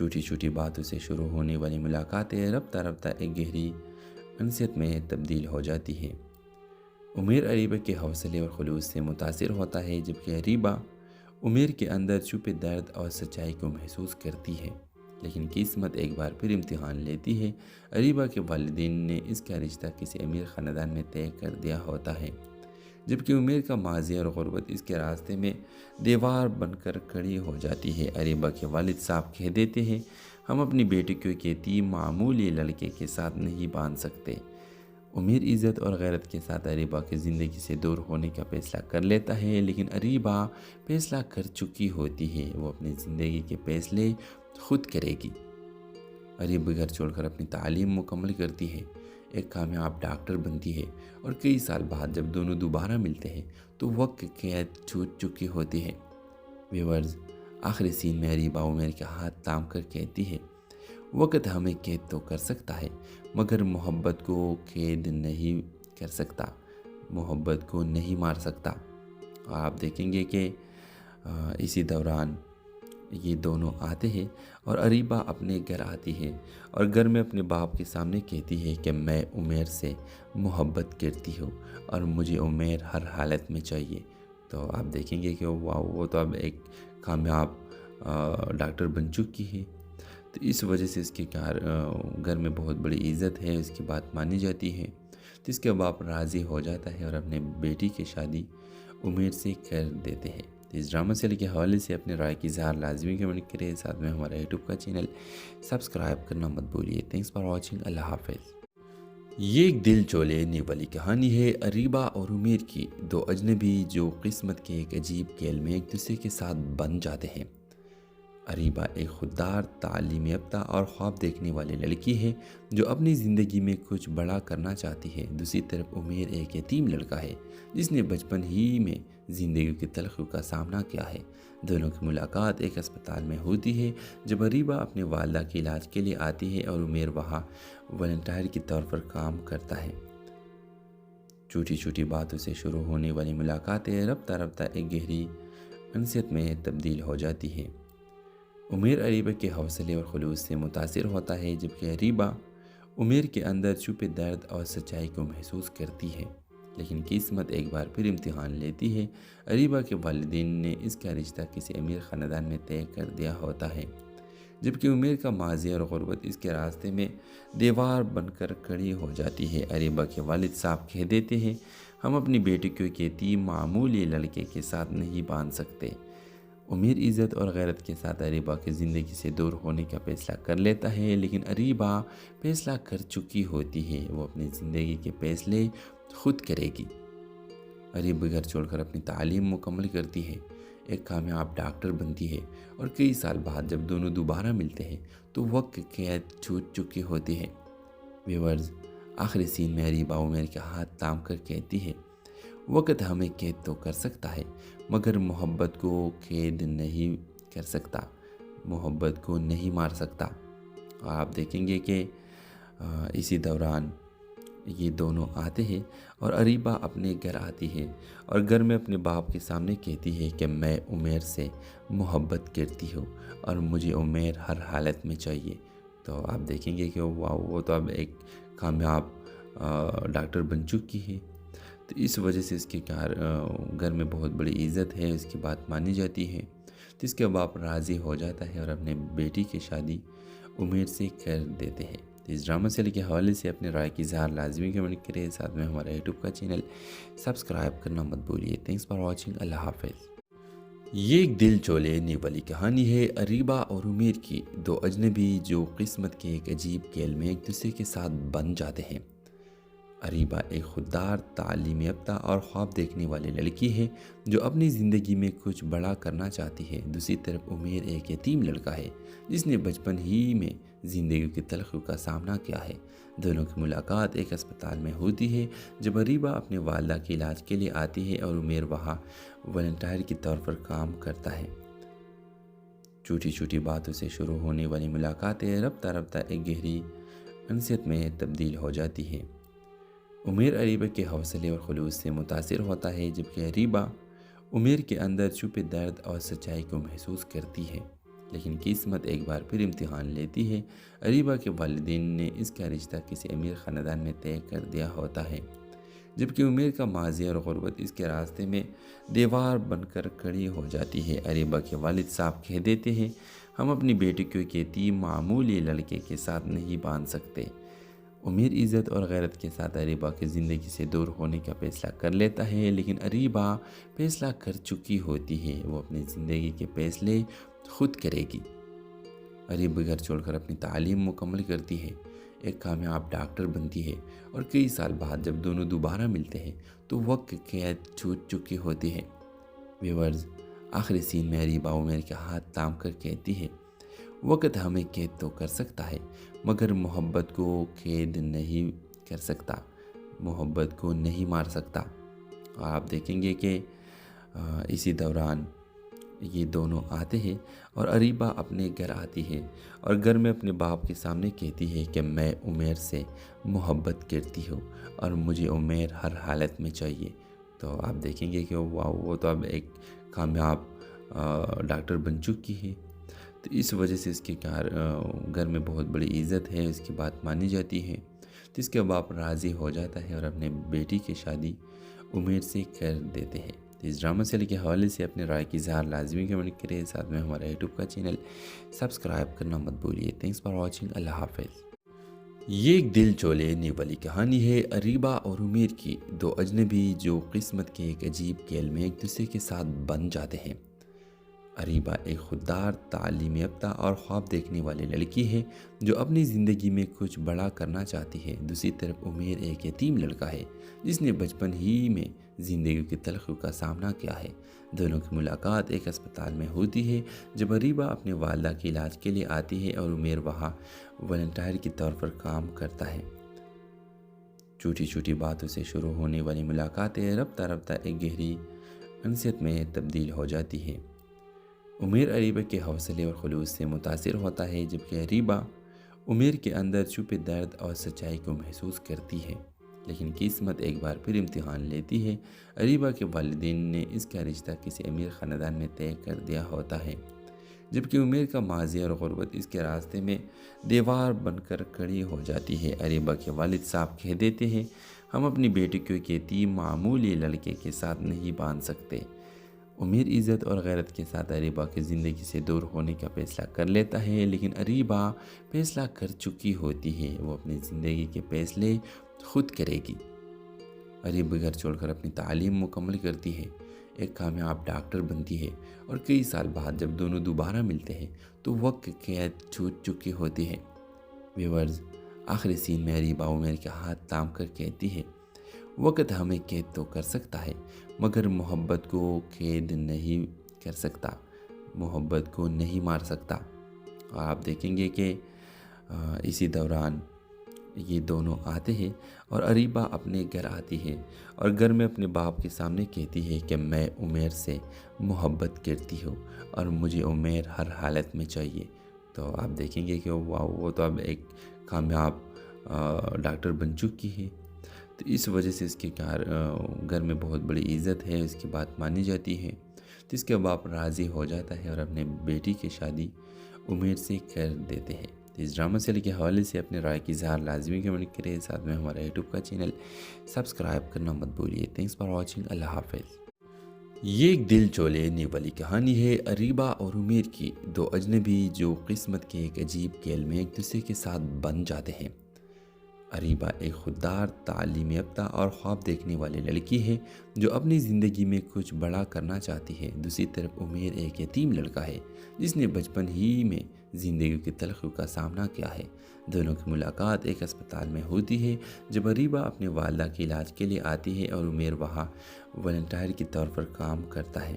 چھوٹی چھوٹی باتوں سے شروع ہونے والی ملاقاتیں رفتہ رفتہ ایک گہری انسیت میں تبدیل ہو جاتی ہیں۔ عمیر اریبہ کے حوصلے اور خلوص سے متاثر ہوتا ہے، جبکہ اریبہ عمیر کے اندر چھپے درد اور سچائی کو محسوس کرتی ہے۔ لیکن قسمت ایک بار پھر امتحان لیتی ہے۔ اریبہ کے والدین نے اس کا رشتہ کسی امیر خاندان میں طے کر دیا ہوتا ہے، جبکہ عمیر کا ماضی اور غربت اس کے راستے میں دیوار بن کر کھڑی ہو جاتی ہے۔ اریبہ کے والد صاحب کہہ دیتے ہیں، ہم اپنی بیٹی کو ایک یتیم معمولی لڑکے کے ساتھ نہیں باندھ سکتے۔ عمیر عزت اور غیرت کے ساتھ اریبہ کی زندگی سے دور ہونے کا فیصلہ کر لیتا ہے، لیکن اریبہ فیصلہ کر چکی ہوتی ہے، وہ اپنی زندگی کے فیصلے خود کرے گی۔ اریبہ گھر چھوڑ کر اپنی تعلیم مکمل کرتی ہے، ایک کامیاب ڈاکٹر بنتی ہے، اور کئی سال بعد جب دونوں دوبارہ ملتے ہیں تو وقت قید چھوٹ چکی ہوتی ہے۔ ویورز، آخری سین میں اریبہ عمیر کے ہاتھ تھام کر کہتی ہے، وقت ہمیں قید تو کر سکتا ہے مگر محبت کو قید نہیں کر سکتا، محبت کو نہیں مار سکتا۔ آپ دیکھیں گے کہ اسی دوران یہ دونوں آتے ہیں اور اریبہ اپنے گھر آتی ہے اور گھر میں اپنے باپ کے سامنے کہتی ہے کہ میں عمیر سے محبت کرتی ہوں اور مجھے عمیر ہر حالت میں چاہیے۔ تو آپ دیکھیں گے کہ وہ تو اب ایک کامیاب ڈاکٹر بن چکی ہے، تو اس وجہ سے اس کے گھر میں بہت بڑی عزت ہے، اس کی بات مانی جاتی ہے، تو اس کے باپ راضی ہو جاتا ہے اور اپنے بیٹی کی شادی عمیر سے کر دیتے ہیں۔ اس ڈرامہ سیریل کے حوالے سے اپنے رائے کی اظہار لازمی کمنٹ کریں، ساتھ میں ہمارا یوٹیوب کا چینل سبسکرائب کرنا مت بھولیے۔ تھینکس فار واچنگ، اللہ حافظ۔ یہ ایک دل چو لینے والی کہانی ہے اریبہ اور عمیر کی، دو اجنبی جو قسمت کے ایک عجیب کھیل میں ایک دوسرے کے ساتھ بن جاتے ہیں۔ اریبہ ایک خوددار، تعلیم یافتہ اور خواب دیکھنے والی لڑکی ہے جو اپنی زندگی میں کچھ بڑا کرنا چاہتی ہے۔ دوسری طرف عمیر ایک یتیم لڑکا ہے جس نے بچپن ہی میں زندگی کی تلخیوں کا سامنا کیا ہے۔ دونوں کی ملاقات ایک اسپتال میں ہوتی ہے جب اریبہ اپنی والدہ کے علاج کے لیے آتی ہے اور عمیر وہاں والنٹیئر کے طور پر کام کرتا ہے۔ چھوٹی چھوٹی باتوں سے شروع ہونے والی ملاقاتیں رفتہ رفتہ ایک گہری انسیت میں تبدیل ہو جاتی ہے۔ عمیر اریبہ کے حوصلے اور خلوص سے متاثر ہوتا ہے، جبکہ اریبہ عمیر کے اندر چھپے درد اور سچائی کو محسوس کرتی ہے۔ لیکن قسمت ایک بار پھر امتحان لیتی ہے۔ اریبہ کے والدین نے اس کا رشتہ کسی امیر خاندان میں طے کر دیا ہوتا ہے، جبکہ عمیر کا ماضی اور غربت اس کے راستے میں دیوار بن کر کھڑی ہو جاتی ہے۔ اریبہ کے والد صاحب کہہ دیتے ہیں، ہم اپنی بیٹی کو ایک یتیم معمولی لڑکے کے ساتھ نہیں باندھ سکتے۔ عمیر عزت اور غیرت کے ساتھ اریبہ کی زندگی سے دور ہونے کا فیصلہ کر لیتا ہے، لیکن اریبہ فیصلہ کر چکی ہوتی ہے، وہ اپنی زندگی کے فیصلے خود کرے گی۔ اریبہ گھر چھوڑ کر اپنی تعلیم مکمل کرتی ہے، ایک کامیاب ڈاکٹر بنتی ہے، اور کئی سال بعد جب دونوں دوبارہ ملتے ہیں تو وقت قید چھوٹ چکی ہوتی ہے۔ ویورز، آخری سین میں اریبہ عمیر کے ہاتھ تھام کر کہتی ہے، وقت ہمیں قید تو کر سکتا ہے مگر محبت کو قید نہیں کر سکتا، محبت کو نہیں مار سکتا۔ آپ دیکھیں گے کہ اسی دوران یہ دونوں آتے ہیں اور اریبہ اپنے گھر آتی ہے اور گھر میں اپنے باپ کے سامنے کہتی ہے کہ میں عمیر سے محبت کرتی ہوں اور مجھے عمیر ہر حالت میں چاہیے۔ تو آپ دیکھیں گے کہ وہ تو اب ایک کامیاب ڈاکٹر بن چکی ہے، تو اس وجہ سے اس کے گھر میں بہت بڑی عزت ہے، اس کی بات مانی جاتی ہے، تو اس کے باپ راضی ہو جاتا ہے اور اپنے بیٹی کی شادی عمیر سے کر دیتے ہیں۔ اس ڈرامہ سیریل کے حوالے سے اپنے رائے کی اظہار لازمی کمنٹ کریں، ساتھ میں ہمارا یوٹیوب کا چینل سبسکرائب کرنا مت بھولیے۔ تھینکس فار واچنگ، اللہ حافظ۔ یہ ایک دل چو لینے والی کہانی ہے اریبہ اور عمیر کی، دو اجنبی جو قسمت کے ایک عجیب کھیل میں ایک دوسرے کے ساتھ بن جاتے ہیں۔ اریبہ ایک خوددار، تعلیم یافتہ اور خواب دیکھنے والی لڑکی ہے جو اپنی زندگی میں کچھ بڑا کرنا چاہتی ہے۔ دوسری طرف عمیر ایک یتیم لڑکا ہے جس نے بچپن ہی میں زندگی کی تلخیوں کا سامنا کیا ہے۔ دونوں کی ملاقات ایک اسپتال میں ہوتی ہے جب اریبہ اپنے والدہ کے علاج کے لیے آتی ہے اور عمیر وہاں والنٹیئر کے طور پر کام کرتا ہے۔ چھوٹی چھوٹی باتوں سے شروع ہونے والی ملاقاتیں رفتہ رفتہ ایک گہری انسیت میں تبدیل ہو جاتی ہے۔ عمیر اریبہ کے حوصلے اور خلوص سے متاثر ہوتا ہے، جبکہ اریبہ عمیر کے اندر چھپے درد اور سچائی کو محسوس کرتی ہے۔ لیکن قسمت ایک بار پھر امتحان لیتی ہے۔ اریبہ کے والدین نے اس کا رشتہ کسی امیر خاندان میں طے کر دیا ہوتا ہے، جبکہ عمیر کا ماضی اور غربت اس کے راستے میں دیوار بن کر کھڑی ہو جاتی ہے۔ اریبہ کے والد صاحب کہہ دیتے ہیں، ہم اپنی بیٹی کو ایک یتیم معمولی لڑکے کے ساتھ نہیں باندھ سکتے۔ عمیر عزت اور غیرت کے ساتھ اریبہ کی زندگی سے دور ہونے کا فیصلہ کر لیتا ہے، لیکن اریبہ فیصلہ کر چکی ہوتی ہے، وہ اپنی زندگی کے فیصلے خود کرے گی۔ اریبہ گھر چھوڑ کر اپنی تعلیم مکمل کرتی ہے، ایک کامیاب ڈاکٹر بنتی ہے، اور کئی سال بعد جب دونوں دوبارہ ملتے ہیں تو وقت قید چھوٹ چکی ہوتی ہے۔ ویورز، آخری سین میں اریبہ عمیر کے ہاتھ تھام کر کہتی ہے، وقت ہمیں قید تو کر سکتا ہے مگر محبت کو قید نہیں کر سکتا، محبت کو نہیں مار سکتا۔ آپ دیکھیں گے کہ اسی دوران یہ دونوں آتے ہیں اور اریبہ اپنے گھر آتی ہے اور گھر میں اپنے باپ کے سامنے کہتی ہے کہ میں عمیر سے محبت کرتی ہوں اور مجھے عمیر ہر حالت میں چاہیے۔ تو آپ دیکھیں گے کہ وہ تو اب ایک کامیاب ڈاکٹر بن چکی ہے، تو اس وجہ سے اس کے گھر میں بہت بڑی عزت ہے، اس کی بات مانی جاتی ہے، تو اس کے باپ راضی ہو جاتا ہے اور اپنے بیٹی کی شادی عمیر سے کر دیتے ہیں۔ تو اس ڈرامہ سیریل کے حوالے سے اپنے رائے کی اظہار لازمی کمنٹ کریں، ساتھ میں ہمارا یوٹیوب کا چینل سبسکرائب کرنا مت بھولیے۔ تھینکس فار واچنگ، اللہ حافظ۔ یہ ایک دل چو لینے والی کہانی ہے اریبہ اور عمیر کی، دو اجنبی جو قسمت کے ایک عجیب کھیل میں ایک دوسرے کے ساتھ بن جاتے ہیں۔ اریبہ ایک خوددار، تعلیم یافتہ اور خواب دیکھنے والی لڑکی ہے جو اپنی زندگی میں کچھ بڑا کرنا چاہتی ہے۔ دوسری طرف عمیر ایک یتیم لڑکا ہے جس نے بچپن ہی میں زندگی کی تلخیوں کا سامنا کیا ہے۔ دونوں کی ملاقات ایک اسپتال میں ہوتی ہے جب اریبہ اپنے والدہ کے علاج کے لیے آتی ہے اور عمیر وہاں والنٹیئر کے طور پر کام کرتا ہے۔ چھوٹی چھوٹی باتوں سے شروع ہونے والی ملاقاتیں رفتہ رفتہ ایک گہری انسیت میں تبدیل ہو جاتی ہے۔ عمیر اریبہ کے حوصلے اور خلوص سے متاثر ہوتا ہے، جبکہ اریبہ عمیر کے اندر چھپے درد اور سچائی کو محسوس کرتی ہے، لیکن قسمت ایک بار پھر امتحان لیتی ہے۔ اریبہ کے والدین نے اس کا رشتہ کسی امیر خاندان میں طے کر دیا ہوتا ہے، جبکہ عمیر کا ماضی اور غربت اس کے راستے میں دیوار بن کر کھڑی ہو جاتی ہے۔ اریبہ کے والد صاحب کہہ دیتے ہیں، ہم اپنی بیٹی کو ایک یتیم معمولی لڑکے کے ساتھ نہیں باندھ سکتے۔ عمیر عزت اور غیرت کے ساتھ اریبہ کی زندگی سے دور ہونے کا فیصلہ کر لیتا ہے، لیکن اریبہ فیصلہ کر چکی ہوتی ہے، وہ اپنی زندگی کے فیصلے خود کرے گی۔ اریبہ گھر چھوڑ کر اپنی تعلیم مکمل کرتی ہے، ایک کامیاب ڈاکٹر بنتی ہے، اور کئی سال بعد جب دونوں دوبارہ ملتے ہیں تو وقت قید چھوٹ چکی ہوتی ہے۔ ویورز، آخری سین میں اریبہ عمیر کے ہاتھ تھام کر کہتی ہے، وقت ہمیں قید تو کر سکتا ہے مگر محبت کو قید نہیں کر سکتا، محبت کو نہیں مار سکتا۔ آپ دیکھیں گے کہ اسی دوران یہ دونوں آتے ہیں اور اریبہ اپنے گھر آتی ہے اور گھر میں اپنے باپ کے سامنے کہتی ہے کہ میں عمیر سے محبت کرتی ہوں اور مجھے عمیر ہر حالت میں چاہیے۔ تو آپ دیکھیں گے کہ وہ تو اب ایک کامیاب ڈاکٹر بن چکی ہے، تو اس وجہ سے اس کے گھر میں بہت بڑی عزت ہے، اس کی بات مانی جاتی ہے، تو اس کے باپ راضی ہو جاتا ہے اور اپنے بیٹی کی شادی عمیر سے کر دیتے ہیں۔ تو اس ڈرامہ سیریل کے حوالے سے اپنے رائے کی اظہار لازمی کمنٹ کریں، ساتھ میں ہمارا یوٹیوب کا چینل سبسکرائب کرنا مت بھولیے۔ تھینکس فار واچنگ، اللہ حافظ۔ یہ ایک دل چو لینے والی کہانی ہے اریبہ اور عمیر کی، دو اجنبی جو قسمت کے ایک عجیب کھیل میں ایک دوسرے کے ساتھ بن جاتے ہیں۔ اریبہ ایک خوددار، تعلیم یافتہ اور خواب دیکھنے والی لڑکی ہے جو اپنی زندگی میں کچھ بڑا کرنا چاہتی ہے۔ دوسری طرف عمیر ایک یتیم لڑکا ہے جس نے بچپن ہی میں زندگی کی تلخیوں کا سامنا کیا ہے۔ دونوں کی ملاقات ایک اسپتال میں ہوتی ہے جب اریبہ اپنے والدہ کے علاج کے لیے آتی ہے اور عمیر وہاں والنٹیئر کے طور پر کام کرتا ہے۔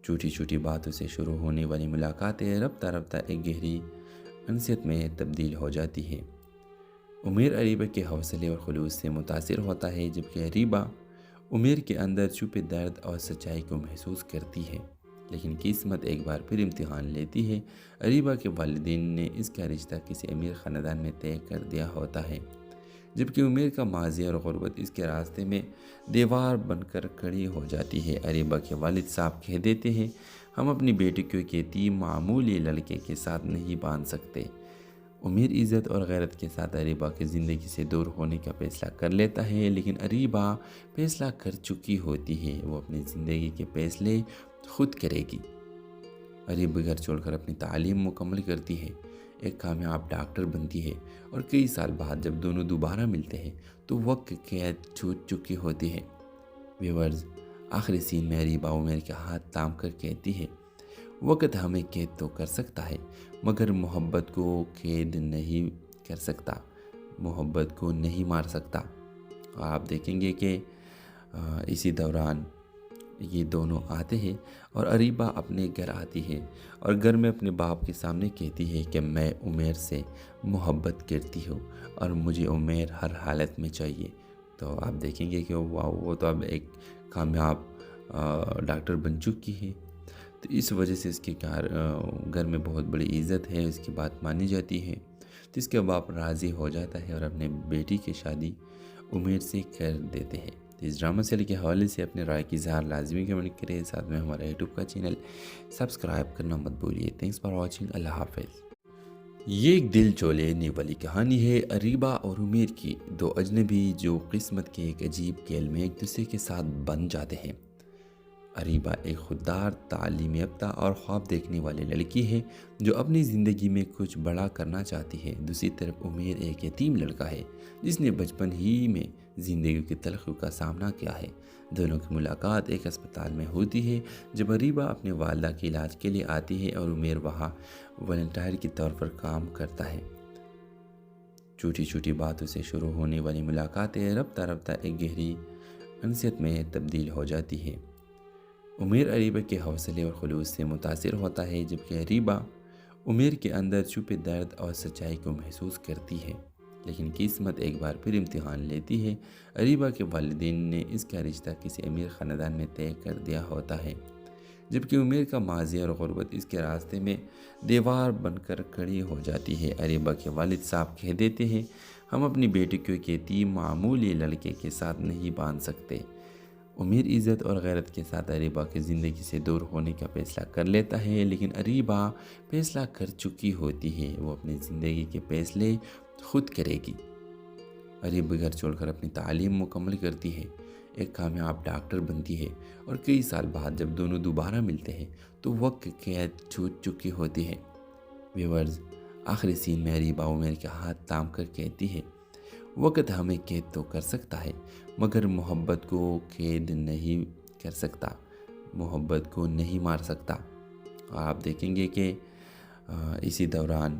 چھوٹی چھوٹی باتوں سے شروع ہونے والی ملاقاتیں رفتہ رفتہ ایک گہری انسیت میں تبدیل ہو جاتی ہے۔ عمیر اریبہ کے حوصلے اور خلوص سے متاثر ہوتا ہے، جبکہ اریبہ عمیر کے اندر چھپے درد اور سچائی کو محسوس کرتی ہے، لیکن قسمت ایک بار پھر امتحان لیتی ہے۔ اریبہ کے والدین نے اس کا رشتہ کسی امیر خاندان میں طے کر دیا ہوتا ہے، جبکہ عمیر کا ماضی اور غربت اس کے راستے میں دیوار بن کر کھڑی ہو جاتی ہے۔ اریبہ کے والد صاحب کہہ دیتے ہیں، ہم اپنی بیٹی کو ایک یتیم معمولی لڑکے کے ساتھ نہیں باندھ سکتے۔ امیر عزت اور غیرت کے ساتھ اریبہ کی زندگی سے دور ہونے کا فیصلہ کر لیتا ہے، لیکن اریبہ فیصلہ کر چکی ہوتی ہے، وہ اپنی زندگی کے فیصلے خود کرے گی۔ اریبہ گھر چھوڑ کر اپنی تعلیم مکمل کرتی ہے، ایک کامیاب ڈاکٹر بنتی ہے، اور کئی سال بعد جب دونوں دوبارہ ملتے ہیں تو وقت قید چھوٹ چکی ہوتی ہے۔ ویورز، آخری سین میں اریبہ عمیر کے ہاتھ تھام کر کہتی ہے، وقت ہمیں قید تو کر سکتا ہے مگر محبت کو قید نہیں کر سکتا، محبت کو نہیں مار سکتا۔ آپ دیکھیں گے کہ اسی دوران یہ دونوں آتے ہیں اور اریبہ اپنے گھر آتی ہے اور گھر میں اپنے باپ کے سامنے کہتی ہے کہ میں عمیر سے محبت کرتی ہوں اور مجھے عمیر ہر حالت میں چاہیے۔ تو آپ دیکھیں گے کہ وہ تو اب ایک کامیاب ڈاکٹر بن چکی ہے، تو اس وجہ سے اس کے گھر میں بہت بڑی عزت ہے، اس کی بات مانی جاتی ہے، تو اس کے باپ راضی ہو جاتا ہے اور اپنے بیٹی کی شادی عمیر سے کر دیتے ہیں۔ تو اس ڈرامہ سیریل کے حوالے سے اپنے رائے کی اظہار لازمی کمنٹ کریں، ساتھ میں ہمارا یوٹیوب کا چینل سبسکرائب کرنا مت بھولیے۔ تھینکس فار واچنگ، اللہ حافظ۔ یہ ایک دل چو لینے والی کہانی ہے اریبہ اور عمیر کی، دو اجنبی جو قسمت کے ایک عجیب کھیل میں ایک دوسرے کے ساتھ بن جاتے ہیں۔ اریبہ ایک خوددار، تعلیم یافتہ اور خواب دیکھنے والی لڑکی ہے جو اپنی زندگی میں کچھ بڑا کرنا چاہتی ہے۔ دوسری طرف عمیر ایک یتیم لڑکا ہے جس نے بچپن ہی میں زندگی کی تلخیوں کا سامنا کیا ہے۔ دونوں کی ملاقات ایک اسپتال میں ہوتی ہے جب اریبہ اپنے والدہ کے علاج کے لیے آتی ہے اور عمیر وہاں والنٹیئر کے طور پر کام کرتا ہے۔ چھوٹی چھوٹی باتوں سے شروع ہونے والی ملاقاتیں رفتہ رفتہ ایک گہری انسیت میں تبدیل ہو جاتی ہے۔ عمیر اریبہ کے حوصلے اور خلوص سے متاثر ہوتا ہے، جبکہ اریبہ عمیر کے اندر چھپے درد اور سچائی کو محسوس کرتی ہے۔ لیکن قسمت ایک بار پھر امتحان لیتی ہے۔ اریبہ کے والدین نے اس کا رشتہ کسی امیر خاندان میں طے کر دیا ہوتا ہے، جبکہ عمیر کا ماضی اور غربت اس کے راستے میں دیوار بن کر کھڑی ہو جاتی ہے۔ اریبہ کے والد صاحب کہہ دیتے ہیں، ہم اپنی بیٹی کو ایک یتیم معمولی لڑکے کے ساتھ نہیں باندھ سکتے۔ امیر عزت اور غیرت کے ساتھ اریبہ کی زندگی سے دور ہونے کا فیصلہ کر لیتا ہے، لیکن اریبہ فیصلہ کر چکی ہوتی ہے، وہ اپنی زندگی کے فیصلے خود کرے گی۔ اریبہ گھر چھوڑ کر اپنی تعلیم مکمل کرتی ہے، ایک کامیاب ڈاکٹر بنتی ہے، اور کئی سال بعد جب دونوں دوبارہ ملتے ہیں تو وقت قید چھوٹ چکی ہوتی ہے۔ ویورز، آخری سین میں اریبہ عمیر کے ہاتھ تھام کر کہتی ہے، وقت ہمیں قید تو کر سکتا ہے مگر محبت کو قید نہیں کر سکتا، محبت کو نہیں مار سکتا۔ آپ دیکھیں گے کہ اسی دوران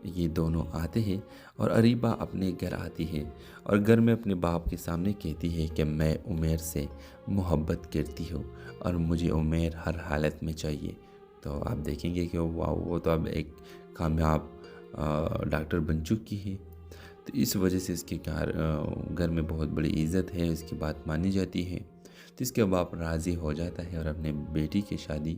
یہ دونوں آتے ہیں اور اریبہ اپنے گھر آتی ہے اور گھر میں اپنے باپ کے سامنے کہتی ہے کہ میں عمیر سے محبت کرتی ہوں اور مجھے عمیر ہر حالت میں چاہیے۔ تو آپ دیکھیں گے کہ وہ تو اب ایک کامیاب ڈاکٹر بن چکی ہے، تو اس وجہ سے اس کے گھر میں بہت بڑی عزت ہے، اس کی بات مانی جاتی ہے، تو اس کے باپ راضی ہو جاتا ہے اور اپنے بیٹی کی شادی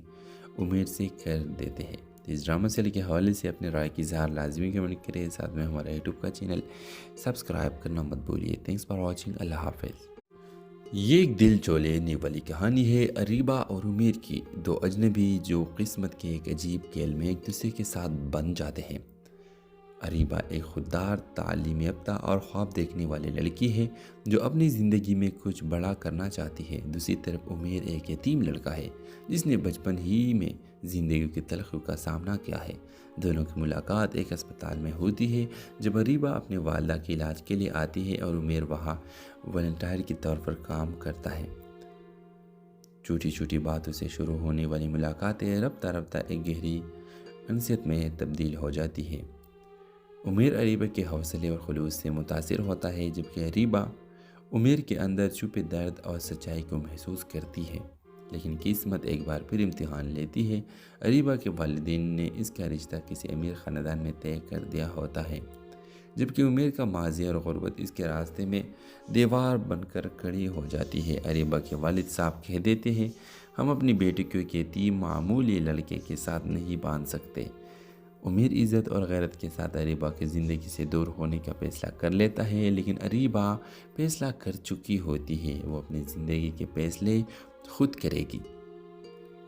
عمیر سے کر دیتے ہیں۔ تو اس ڈرامہ سیریل کے حوالے سے اپنے رائے کی اظہار لازمی کمنٹ کریں، ساتھ میں ہمارا یوٹیوب کا چینل سبسکرائب کرنا مت بھولیے۔ تھینکس فار واچنگ، اللہ حافظ۔ یہ ایک دل چو لینے والی کہانی ہے اریبہ اور عمیر کی، دو اجنبی جو قسمت کے ایک عجیب کھیل میں ایک دوسرے کے ساتھ بن جاتے ہیں۔ اریبہ ایک خوددار، تعلیم یافتہ اور خواب دیکھنے والی لڑکی ہے جو اپنی زندگی میں کچھ بڑا کرنا چاہتی ہے۔ دوسری طرف عمیر ایک یتیم لڑکا ہے جس نے بچپن ہی میں زندگی کی تلخیوں کا سامنا کیا ہے۔ دونوں کی ملاقات ایک اسپتال میں ہوتی ہے جب اریبہ اپنے والدہ کے علاج کے لیے آتی ہے اور عمیر وہاں والنٹیئر کے طور پر کام کرتا ہے۔ چھوٹی چھوٹی باتوں سے شروع ہونے والی ملاقاتیں رفتہ رفتہ ایک گہری انسیت میں تبدیل ہو جاتی ہے۔ عمیر اریبہ کے حوصلے اور خلوص سے متاثر ہوتا ہے، جبکہ اریبہ عمیر کے اندر چھپے درد اور سچائی کو محسوس کرتی ہے۔ لیکن قسمت ایک بار پھر امتحان لیتی ہے۔ اریبہ کے والدین نے اس کا رشتہ کسی امیر خاندان میں طے کر دیا ہوتا ہے، جبکہ عمیر کا ماضی اور غربت اس کے راستے میں دیوار بن کر کھڑی ہو جاتی ہے۔ اریبہ کے والد صاحب کہہ دیتے ہیں، ہم اپنی بیٹی کو ایک یتیم معمولی لڑکے کے ساتھ نہیں باندھ سکتے۔ امیر عزت اور غیرت کے ساتھ اریبہ کی زندگی سے دور ہونے کا فیصلہ کر لیتا ہے، لیکن اریبہ فیصلہ کر چکی ہوتی ہے، وہ اپنی زندگی کے فیصلے خود کرے گی۔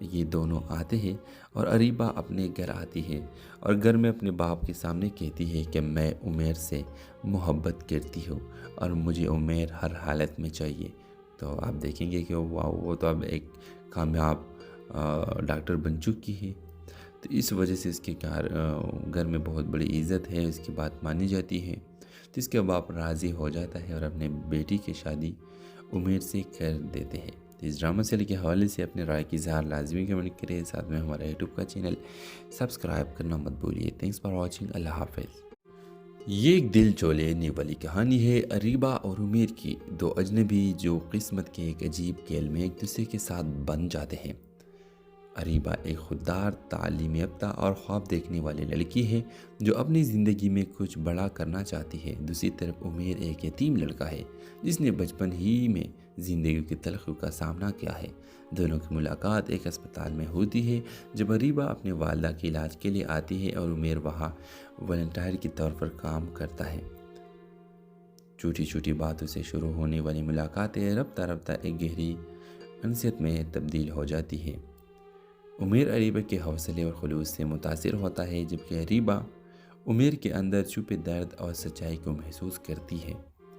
یہ دونوں آتے ہیں اور اریبہ اپنے گھر آتی ہے اور گھر میں اپنے باپ کے سامنے کہتی ہے کہ میں عمیر سے محبت کرتی ہوں اور مجھے عمیر ہر حالت میں چاہیے۔ تو آپ دیکھیں گے کہ وہ تو اب ایک کامیاب ڈاکٹر بن چکی ہے، تو اس وجہ سے اس کے گھر میں بہت بڑی عزت ہے، اس کی بات مانی جاتی ہے۔ تو اس کے باپ راضی ہو جاتا ہے اور اپنے بیٹی کی شادی عمیر سے کر دیتے ہیں۔ اس ڈرامہ سیریل کے حوالے سے اپنے رائے کی اظہار لازمی کمنٹ کریں، ساتھ میں ہمارا یوٹیوب کا چینل سبسکرائب کرنا مت بھولیے۔ تھینکس فار واچنگ، اللہ حافظ۔ یہ ایک دل چو لینے والی کہانی ہے اریبہ اور عمیر کی، دو اجنبی جو قسمت کے ایک عجیب کھیل میں ایک دوسرے کے ساتھ بن جاتے ہیں۔ اریبہ ایک خوددار، تعلیم یافتہ اور خواب دیکھنے والی لڑکی ہے جو اپنی زندگی میں کچھ بڑا کرنا چاہتی ہے۔ دوسری طرف عمیر ایک یتیم لڑکا ہے جس نے بچپن ہی میں زندگی کی تلخیوں کا سامنا کیا ہے۔ دونوں کی ملاقات ایک اسپتال میں ہوتی ہے جب اریبہ اپنے والدہ کے علاج کے لیے آتی ہے اور عمیر وہاں والنٹیئر کے طور پر کام کرتا ہے۔ چھوٹی چھوٹی باتوں سے شروع ہونے والی ملاقاتیں رفتہ رفتہ ایک گہری انسیت میں تبدیل ہو جاتی ہے۔ عمیر اریبہ کے حوصلے اور خلوص سے متاثر ہوتا ہے، جبکہ اریبہ عمیر کے اندر چھپے درد اور سچائی کو محسوس کرتی ہے۔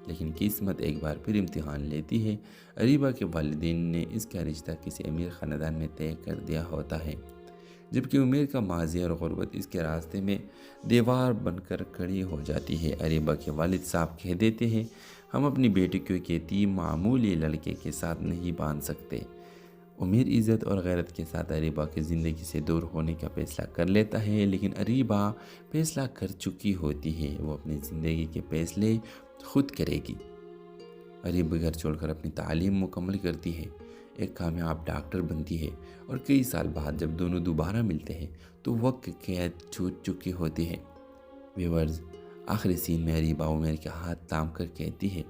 لیکن قسمت ایک بار پھر امتحان لیتی ہے۔ اریبہ کے والدین نے اس کا رشتہ کسی امیر خاندان میں طے کر دیا ہوتا ہے، جبکہ عمیر کا ماضی اور غربت اس کے راستے میں دیوار بن کر کھڑی ہو جاتی ہے۔ اریبہ کے والد صاحب کہہ دیتے ہیں، ہم اپنی بیٹی کو ایک یتیم معمولی لڑکے کے ساتھ نہیں باندھ سکتے۔ عمیر عزت اور غیرت کے ساتھ اریبہ کی زندگی سے دور ہونے کا فیصلہ کر لیتا ہے، لیکن اریبہ فیصلہ کر چکی ہوتی ہے، وہ اپنی زندگی کے فیصلے خود کرے گی۔ اریبہ گھر چھوڑ کر اپنی تعلیم مکمل کرتی ہے، ایک کامیاب ڈاکٹر بنتی ہے، اور کئی سال بعد جب دونوں دوبارہ ملتے ہیں تو وقت قید چھوٹ چکی ہوتی ہے۔ ویورز، آخری سین میں اریبہ عمیر کے ہاتھ تھام کر کہتی ہے،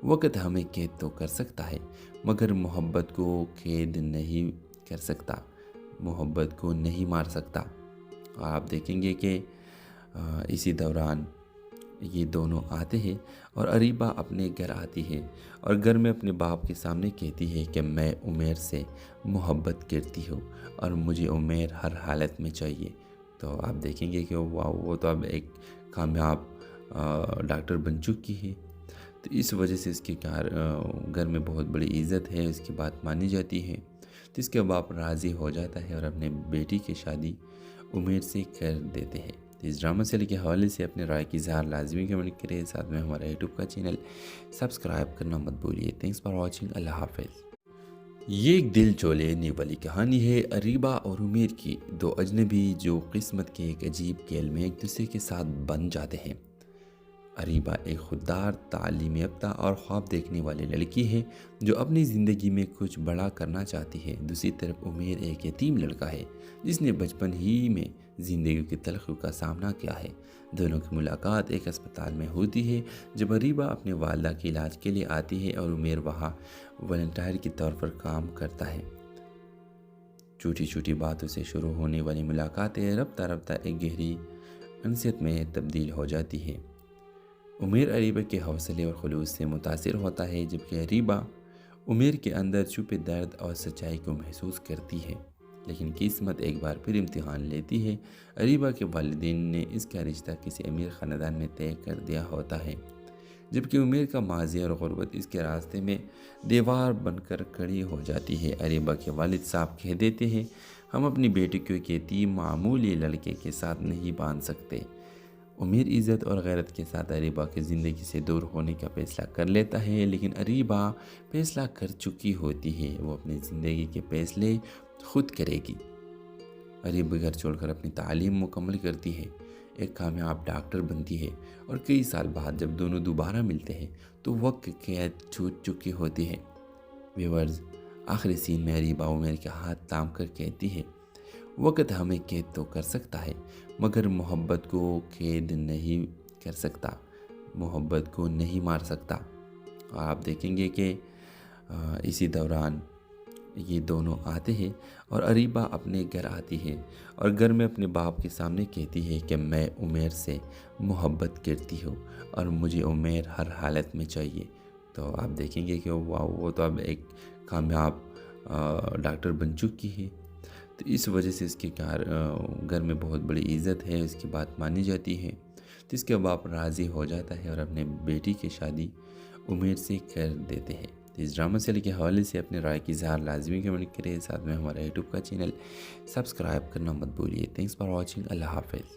وقت ہمیں قید تو کر سکتا ہے مگر محبت کو قید نہیں کر سکتا، محبت کو نہیں مار سکتا۔ اور آپ دیکھیں گے کہ اسی دوران یہ دونوں آتے ہیں اور اریبہ اپنے گھر آتی ہے اور گھر میں اپنے باپ کے سامنے کہتی ہے کہ میں عمیر سے محبت کرتی ہوں اور مجھے عمیر ہر حالت میں چاہیے۔ تو آپ دیکھیں گے کہ وہ تو اب ایک کامیاب ڈاکٹر بن چکی ہے، تو اس وجہ سے اس کے گھر میں بہت بڑی عزت ہے، اس کی بات مانی جاتی ہے۔ تو اس کے باپ راضی ہو جاتا ہے اور اپنے بیٹی کی شادی عمیر سے کر دیتے ہیں۔ تو اس ڈرامہ سیریل کے حوالے سے اپنے رائے کی اظہار لازمی کمنٹ کریں، ساتھ میں ہمارا یوٹیوب کا چینل سبسکرائب کرنا مت بھولیے۔ تھینکس فار واچنگ، اللہ حافظ۔ یہ ایک دل چو لینے والی کہانی ہے اریبہ اور عمیر کی، دو اجنبی جو قسمت کے ایک عجیب کھیل میں ایک دوسرے کے ساتھ بن جاتے ہیں۔ اریبہ ایک خوددار، تعلیم یافتہ اور خواب دیکھنے والی لڑکی ہے جو اپنی زندگی میں کچھ بڑا کرنا چاہتی ہے۔ دوسری طرف عمیر ایک یتیم لڑکا ہے جس نے بچپن ہی میں زندگی کی تلخیوں کا سامنا کیا ہے۔ دونوں کی ملاقات ایک اسپتال میں ہوتی ہے جب اریبہ اپنے والدہ کے علاج کے لیے آتی ہے اور عمیر وہاں والنٹیئر کے طور پر کام کرتا ہے۔ چھوٹی چھوٹی باتوں سے شروع ہونے والی ملاقاتیں رفتہ رفتہ ایک گہری انسیت میں تبدیل ہو جاتی ہے۔ عمیر اریبہ کے حوصلے اور خلوص سے متاثر ہوتا ہے، جبکہ اریبہ عمیر کے اندر چھپے درد اور سچائی کو محسوس کرتی ہے۔ لیکن قسمت ایک بار پھر امتحان لیتی ہے۔ اریبہ کے والدین نے اس کا رشتہ کسی امیر خاندان میں طے کر دیا ہوتا ہے، جبکہ عمیر کا ماضی اور غربت اس کے راستے میں دیوار بن کر کھڑی ہو جاتی ہے۔ اریبہ کے والد صاحب کہہ دیتے ہیں، ہم اپنی بیٹی کو ایک یتیم معمولی لڑکے کے ساتھ نہیں باندھ سکتے۔ عمیر عزت اور غیرت کے ساتھ اریبہ کی زندگی سے دور ہونے کا فیصلہ کر لیتا ہے، لیکن اریبہ فیصلہ کر چکی ہوتی ہے، وہ اپنی زندگی کے فیصلے خود کرے گی۔ اریبہ گھر چھوڑ کر اپنی تعلیم مکمل کرتی ہے، ایک کامیاب ڈاکٹر بنتی ہے، اور کئی سال بعد جب دونوں دوبارہ ملتے ہیں تو وقت قید چھوٹ چکی ہوتی ہے۔ ویورز، آخری سین میں اریبہ عمیر کے ہاتھ تھام کر کہتی ہے، وقت ہمیں قید تو کر سکتا ہے مگر محبت کو قید نہیں کر سکتا، محبت کو نہیں مار سکتا۔ اور آپ دیکھیں گے کہ اسی دوران یہ دونوں آتے ہیں اور اریبہ اپنے گھر آتی ہے اور گھر میں اپنے باپ کے سامنے کہتی ہے کہ میں عمیر سے محبت کرتی ہوں اور مجھے عمیر ہر حالت میں چاہیے۔ تو آپ دیکھیں گے کہ وہ تو اب ایک کامیاب ڈاکٹر بن چکی ہے، تو اس وجہ سے اس کے گھر میں بہت بڑی عزت ہے، اس کی بات مانی جاتی ہے۔ تو اس کے باپ راضی ہو جاتا ہے اور اپنے بیٹی کی شادی عمیر سے کر دیتے ہیں۔ تو اس ڈرامہ سیریل کے حوالے سے اپنے رائے کی اظہار لازمی کمنٹ کریں، ساتھ میں ہمارا یوٹیوب کا چینل سبسکرائب کرنا مت بھولیے۔ تھینکس فار واچنگ، اللہ حافظ۔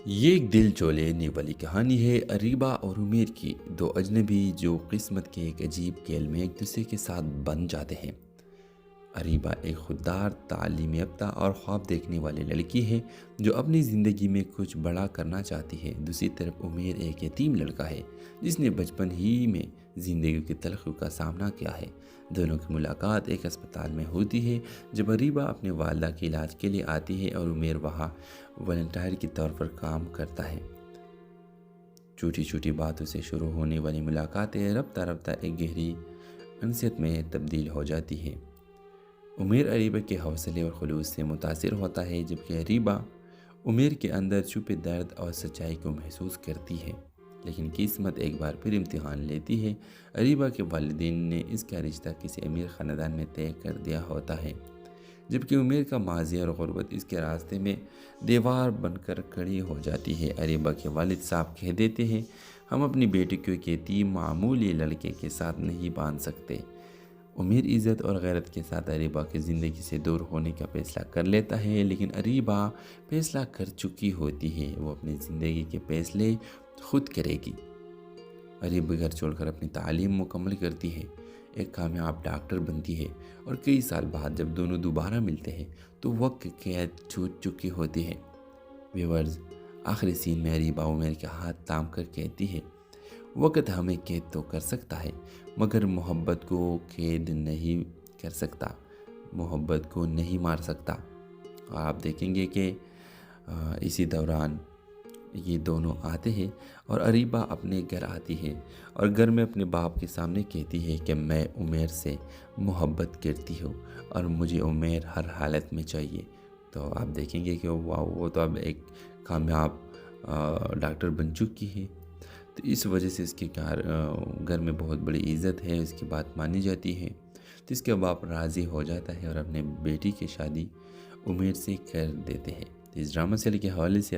یہ ایک دل چو لینے والی کہانی ہے اریبہ اور عمیر کی، دو اجنبی جو قسمت کے ایک عجیب کھیل میں ایک دوسرے کے ساتھ بن جاتے ہیں۔ اریبہ ایک خوددار، تعلیم یافتہ اور خواب دیکھنے والی لڑکی ہے جو اپنی زندگی میں کچھ بڑا کرنا چاہتی ہے۔ دوسری طرف عمیر ایک یتیم لڑکا ہے جس نے بچپن ہی میں زندگی کی تلخیوں کا سامنا کیا ہے۔ دونوں کی ملاقات ایک اسپتال میں ہوتی ہے جب اریبہ اپنے والدہ کے علاج کے لیے آتی ہے اور عمیر وہاں والنٹیئر کے طور پر کام کرتا ہے۔ چھوٹی چھوٹی باتوں سے شروع ہونے والی ملاقاتیں رفتہ رفتہ ایک گہری انسیت میں تبدیل ہو جاتی ہے۔ عمیر اریبہ کے حوصلے اور خلوص سے متاثر ہوتا ہے، جبکہ اریبہ عمیر کے اندر چھپے درد اور سچائی کو محسوس کرتی ہے۔ لیکن قسمت ایک بار پھر امتحان لیتی ہے۔ اریبہ کے والدین نے اس کا رشتہ کسی امیر خاندان میں طے کر دیا ہوتا ہے، جبکہ عمیر کا ماضی اور غربت اس کے راستے میں دیوار بن کر کھڑی ہو جاتی ہے۔ اریبہ کے والد صاحب کہہ دیتے ہیں، ہم اپنی بیٹی کو ایک یتیم معمولی لڑکے کے ساتھ نہیں باندھ سکتے۔ عمیر عزت اور غیرت کے ساتھ اریبہ کی زندگی سے دور ہونے کا فیصلہ کر لیتا ہے، لیکن اریبہ فیصلہ کر چکی ہوتی ہے، وہ اپنی زندگی کے فیصلے خود کرے گی۔ اریبہ گھر چھوڑ کر اپنی تعلیم مکمل کرتی ہے، ایک کامیاب ڈاکٹر بنتی ہے، اور کئی سال بعد جب دونوں دوبارہ ملتے ہیں تو وقت قید چھوٹ چکی ہوتی ہے۔ ویورز، آخری سین میں اریبہ عمیر کے ہاتھ تھام کر کہتی ہے، وقت ہمیں قید تو کر سکتا ہے مگر محبت کو قید نہیں کر سکتا، محبت کو نہیں مار سکتا۔ اور آپ دیکھیں گے کہ اسی دوران یہ دونوں آتے ہیں اور اریبہ اپنے گھر آتی ہے اور گھر میں اپنے باپ کے سامنے کہتی ہے کہ میں عمیر سے محبت کرتی ہوں اور مجھے عمیر ہر حالت میں چاہیے۔ تو آپ دیکھیں گے کہ وہ تو اب ایک کامیاب ڈاکٹر بن چکی ہے۔ تو اس وجہ سے اس کے گھر میں بہت بڑی عزت ہے، اس کی بات مانی جاتی ہے۔ تو اس کے باپ راضی ہو جاتا ہے اور اپنے بیٹی کی شادی عمیر سے کر دیتے ہیں۔ تو اس ڈرامہ سیریل کے حوالے سے